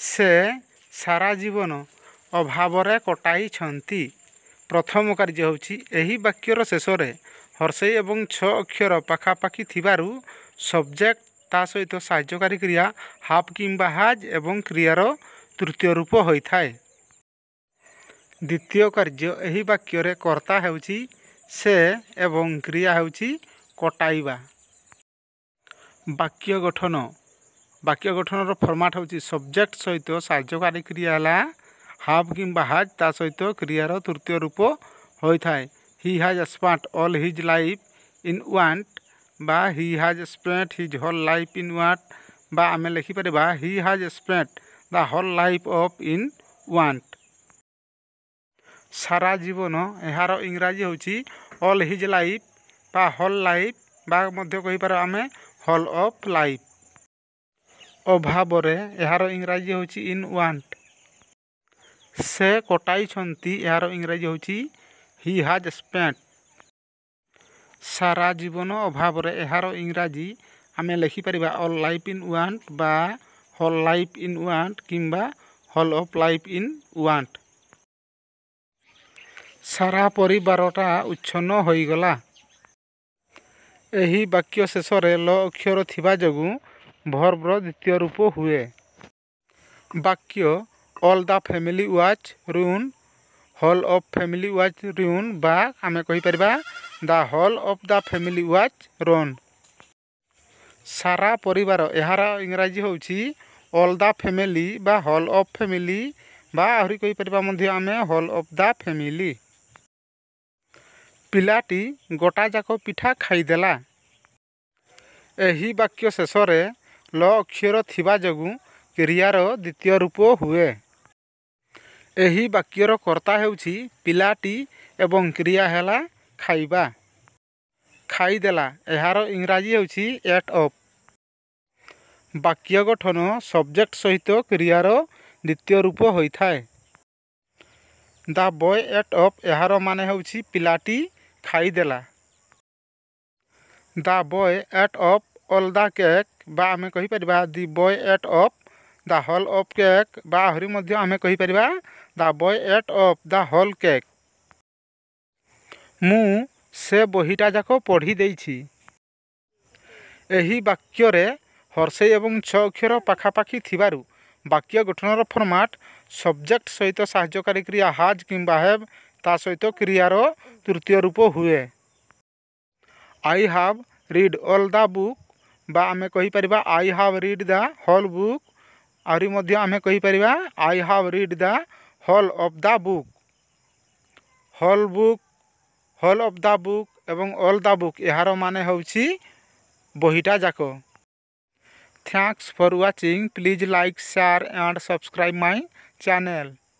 ସେ ସାରା ଜୀବନ ଅଭାବରେ କଟାଇଛନ୍ତି। ପ୍ରଥମ କାର୍ଯ୍ୟ ହେଉଛି ଏହି ବାକ୍ୟର ଶେଷରେ ହର୍ଷେଇ ଏବଂ 6 ଅକ୍ଷର ପାଖାପାଖି ଥିବାରୁ ସବଜେକ୍ଟ ତା ସହିତ ସାହାଯ୍ୟକାରୀ କ୍ରିୟା ହାବ୍ କିମ୍ବା ହାଜ୍ ଏବଂ କ୍ରିୟାର ତୃତୀୟ ରୂପ ହୋଇଥାଏ। ଦ୍ୱିତୀୟ କାର୍ଯ୍ୟ ଏହି ବାକ୍ୟରେ କର୍ତ୍ତା ହେଉଛି ସେ ଏବଂ କ୍ରିୟା ହେଉଛି କଟାଇବା। ବାକ୍ୟ ଗଠନର ଫର୍ମାଟ୍ ହେଉଛି ସବଜେକ୍ଟ ସହିତ ସାହାଯ୍ୟକାରୀ କ୍ରିୟା ହେଲା ହାବ୍ କିମ୍ବା ହାଜ୍ ତା ସହିତ କ୍ରିୟାର ତୃତୀୟ ରୂପ ହୋଇଥାଏ। He has spent all his life in want ବା he has spent his whole life in want ବା ଆମେ ଲେଖିପାରିବା he has spent the whole life of in want. ସାରା ଜୀବନ ଏହାର ଇଂରାଜୀ ହେଉଛି ଅଲ୍ ହିଜ୍ ଲାଇଫ୍ ବା ହୋଲ୍ ଲାଇଫ୍ ବା ମଧ୍ୟ କହିପାରିବା ଆମେ ହୋଲ୍ ଅଫ୍ ଲାଇଫ୍। ଅଭାବରେ ଏହାର ଇଂରାଜୀ ହେଉଛି ଇନ୍ ୱାଣ୍ଟ। ସେ କଟାଇଛନ୍ତି ଏହାର ଇଂରାଜୀ ହେଉଛି ହି ହାଜ୍ ସ୍ପେଣ୍ଟ। ସାରା ଜୀବନ ଅଭାବରେ ଏହାର ଇଂରାଜୀ ଆମେ ଲେଖିପାରିବା ଅଲ୍ ଲାଇଫ୍ ଇନ୍ ୱାଣ୍ଟ ବା ହୋଲ୍ ଲାଇଫ୍ ଇନ୍ ୱାଣ୍ଟ କିମ୍ବା whole of life in want. ସାରା ପରିବାରଟା ଉଚ୍ଛନ୍ନ ହୋଇଗଲା। ଏହି ବାକ୍ୟ ଶେଷରେ ଲ ଅକ୍ଷର ଥିବା ଯୋଗୁଁ ଭର୍ବର ଦ୍ୱିତୀୟ ରୂପ ହୁଏ। ବାକ୍ୟ all the family was ruined whole of family was ruined ବା ଆମେ କହିପାରିବା the whole of the family was ruined. ସାରା ପରିବାର ଏହାର ଇଂରାଜୀ ହେଉଛି ଅଲ୍ ଦ ଫ୍ୟାମିଲି ବା ହୋଲ୍ ଅଫ୍ ଫ୍ୟାମିଲି ବା ଆହୁରି କହିପାରିବା ମଧ୍ୟ ଆମେ ହୋଲ୍ ଅଫ୍ ଦ ଫ୍ୟାମିଲି। ପିଲାଟି ଗୋଟାଯାକ ପିଠା ଖାଇଦେଲା। ଏହି ବାକ୍ୟ ଶେଷରେ ଲ ଅକ୍ଷର ଥିବା ଯୋଗୁଁ କ୍ରିୟାର ଦ୍ୱିତୀୟ ରୂପ ହୁଏ। ଏହି ବାକ୍ୟର କର୍ତ୍ତା ହେଉଛି ପିଲାଟି ଏବଂ କ୍ରିୟା ହେଲା ଖାଇବା। ଖାଇଦେଲା ଏହାର ଇଂରାଜୀ ହେଉଛି ଏଟ୍ ଅପ୍। ବାକ୍ୟ ଗଠନ ସବଜେକ୍ଟ ସହିତ କ୍ରିୟାର ଦ୍ୱିତୀୟ ରୂପ ହୋଇଥାଏ। ଦ ବୟ ଏଟ୍ ଅପ୍ ଏହାର ମାନେ ହେଉଛି ପିଲାଟି ଖାଇଦେଲା। The boy ate up all the cake ବା ଆମେ କହିପାରିବା the boy ate up the whole of cake ବା ଆହୁରି ମଧ୍ୟ ଆମେ କହିପାରିବା the boy ate up the whole cake. ମୁଁ ସେ ବହିଟା ଯାକ ପଢ଼ି ଦେଇଛି। ଏହି ବାକ୍ୟରେ ହର୍ଷେଇ ଏବଂ 6 ଅକ୍ଷର ପାଖାପାଖି ଥିବାରୁ ବାକ୍ୟ ଗଠନର ଫର୍ମାଟ୍ ସବଜେକ୍ଟ ସହିତ ସାହାଯ୍ୟକାରୀ କ୍ରିୟା ହାଜ୍ କିମ୍ବା ହେଭ୍ ତା ସହିତ କ୍ରିୟାର ତୃତୀୟ ରୂପ ହୁଏ। I have read all the book ବା ଆମେ କହିପାରିବା I have read the whole book ଆହୁରି ମଧ୍ୟ ଆମେ କହିପାରିବା I have read the whole of the book. Whole of the book ଏବଂ ଅଲ୍ ଦ ବୁକ୍ ଏହାର ମାନେ ହେଉଛି ବହିଟା ଯାକ। Thanks for watching. Please like share and subscribe my channel.